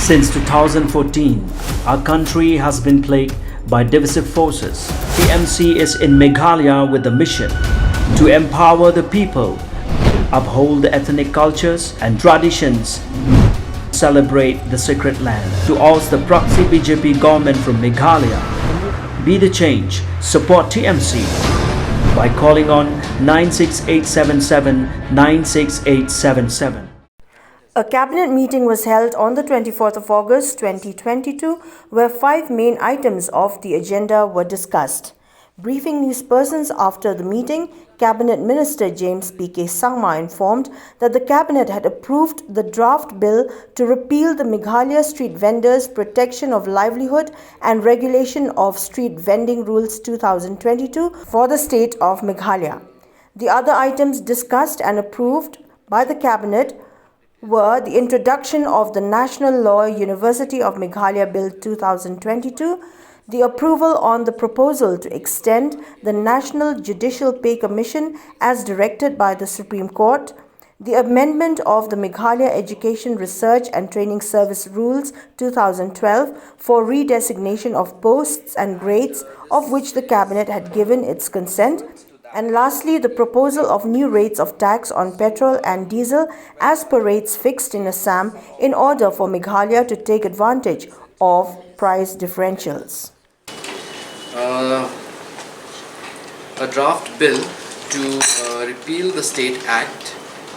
Since 2014, our country has been plagued by divisive forces. TMC is in Meghalaya with the mission to empower the people, uphold the ethnic cultures and traditions, celebrate the sacred land. To oust the proxy BJP government from Meghalaya, be the change, support TMC by calling on 96877 96877. A cabinet meeting was held on the 24th of August 2022 where 5 main items of the agenda were discussed. Briefing newspersons after the meeting, Cabinet Minister James P K Sangma informed that the Cabinet had approved the draft bill to repeal the Meghalaya Street Vendors Protection of Livelihood and Regulation of Street Vending Rules 2022 for the state of Meghalaya. The other items discussed and approved by the Cabinet were the introduction of the National Law University of Meghalaya Bill 2022, the approval on the proposal to extend the National Judicial Pay Commission as directed by the Supreme Court, the amendment of the Meghalaya Education Research and Training Service Rules 2012 for redesignation of posts and grades of which the Cabinet had given its consent, and lastly, the proposal of new rates of tax on petrol and diesel as per rates fixed in Assam in order for Meghalaya to take advantage of price differentials. A draft bill to repeal the State Act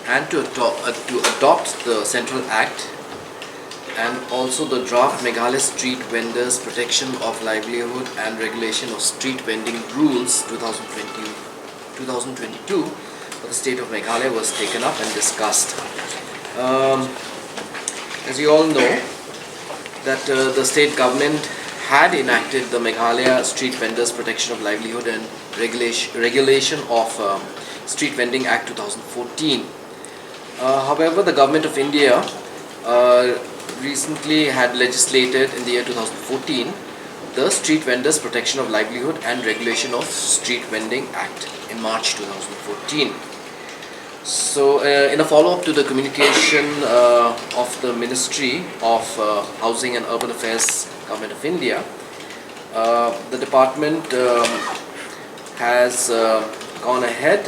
and to adopt the Central Act, and also the draft Meghalaya Street Vendors Protection of Livelihood and Regulation of Street Vending Rules 2022 for the state of Meghalaya was taken up and discussed. As you all know, that the state government had enacted the Meghalaya Street Vendors Protection of Livelihood and Regulation of Street Vending Act 2014. However, the Government of India recently had legislated in the year 2014 the Street Vendors Protection of Livelihood and Regulation of Street Vending Act in March 2014. So, in a follow-up to the communication of the Ministry of Housing and Urban Affairs, Government of India, the department has gone ahead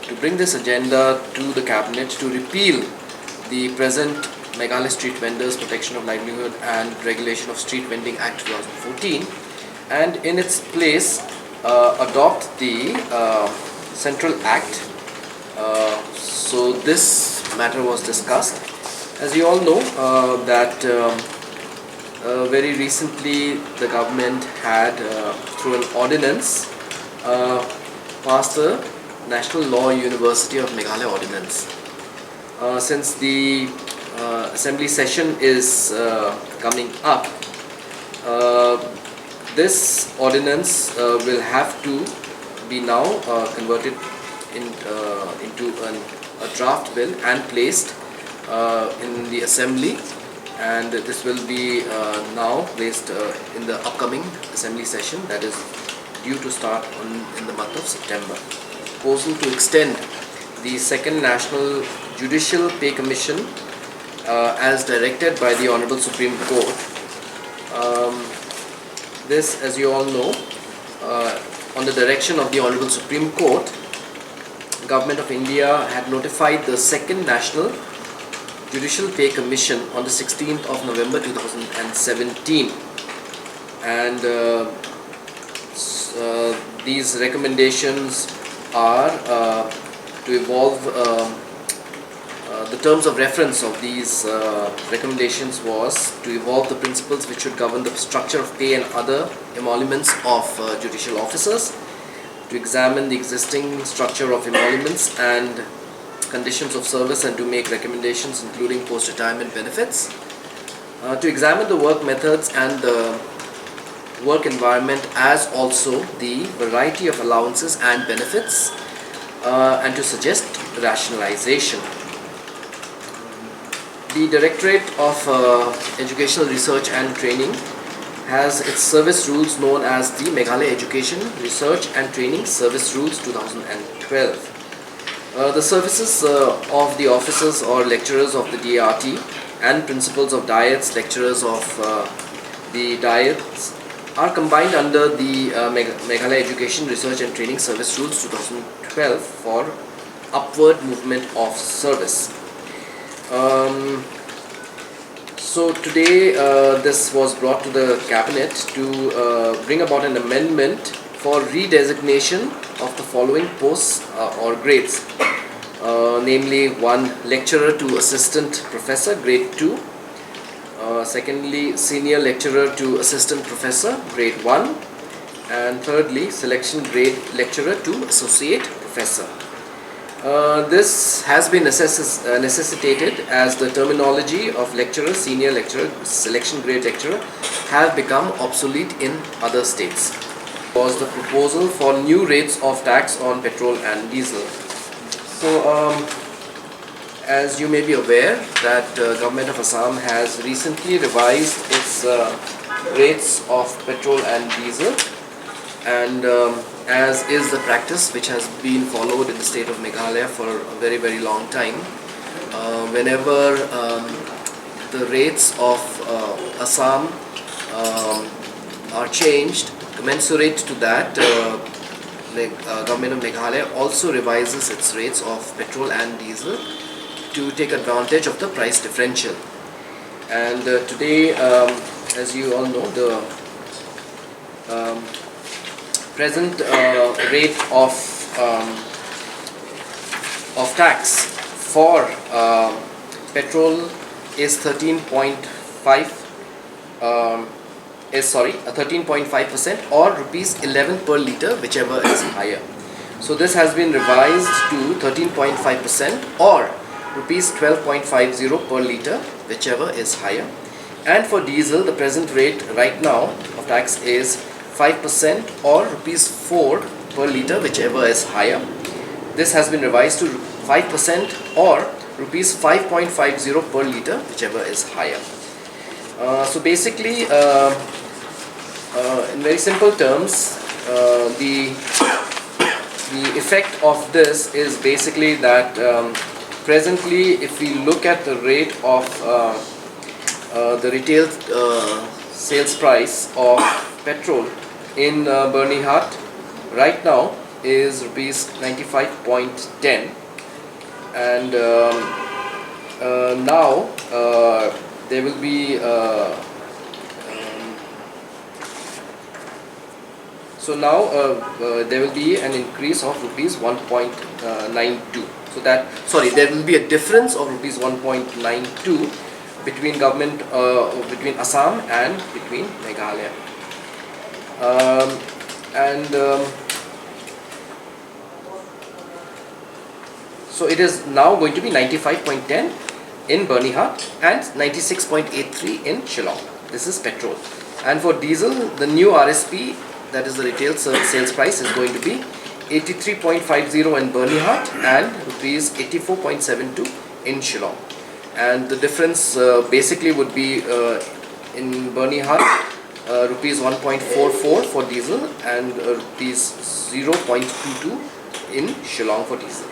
to bring this agenda to the Cabinet to repeal the present Meghalaya Street Vendors Protection of Livelihood and Regulation of Street Vending Act 2014, and in its place adopt the Central Act. So this matter was discussed. As you all know, that very recently the government had through an ordinance passed the National Law University of Meghalaya Ordinance. Since the assembly session is coming up, this ordinance will have to be now converted into a draft bill and placed in the assembly, and this will be now placed in the upcoming assembly session that is due to start in the month of September. Proposal to extend the second National Judicial Pay Commission as directed by the Honorable Supreme Court. This, as you all know, on the direction of the Honorable Supreme Court, the Government of India had notified the second National Judicial Pay Commission on the 16th of November 2017, and these recommendations are to evolve. The terms of reference of these recommendations was to evolve the principles which should govern the structure of pay and other emoluments of judicial officers, to examine the existing structure of emoluments and conditions of service and to make recommendations including post-retirement benefits, to examine the work methods and the work environment as also the variety of allowances and benefits, and to suggest rationalization. The Directorate of Educational Research and Training has its service rules known as the Meghalaya Education Research and Training Service Rules 2012. The services of the officers or lecturers of the DRT and principles of diets, lecturers of the diets are combined under the Meghalaya Education Research and Training Service Rules 2012 for upward movement of service. So today this was brought to the cabinet to bring about an amendment for redesignation of the following posts or grades, namely 1 lecturer to assistant professor grade 2, secondly senior lecturer to assistant professor grade 1, and thirdly selection grade lecturer to associate professor. This has been necessitated as the terminology of lecturer, senior lecturer, selection grade lecturer have become obsolete in other states. Was the proposal for new rates of tax on petrol and diesel. So as you may be aware that Government of Assam has recently revised its rates of petrol and diesel, and as is the practice which has been followed in the state of Meghalaya for a very long time, whenever the rates of Assam are changed, commensurate to that, the Government of Meghalaya also revises its rates of petrol and diesel to take advantage of the price differential. And today, as you all know, the present rate of tax for petrol is 13.5% or rupees 11 per litre, whichever is higher. So this has been revised to 13.5% or rupees 12.50 per litre, whichever is higher. And for diesel, the present rate right now of tax is 5% or rupees 4 per litre, whichever is higher. This has been revised to 5% or rupees 5.50 per litre, whichever is higher. So basically, in very simple terms, the effect of this is basically that presently, if we look at the rate of the retail sales price of petrol in Bernihat right now is rupees 95.10, and now there will be there will be an increase of rupees 1.92. So that, sorry, there will be a difference of rupees 1.92 between between Assam and between Meghalaya. So it is now going to be 95.10 in Bernihat and 96.83 in Shillong. This is petrol. And for diesel, the new RSP, that is the retail sales price, is going to be 83.50 in Bernihat and rupees 84.72 in Shillong. And the difference basically would be in Bernihat rupees 1.44 for diesel and rupees 0.22 in Shillong for diesel.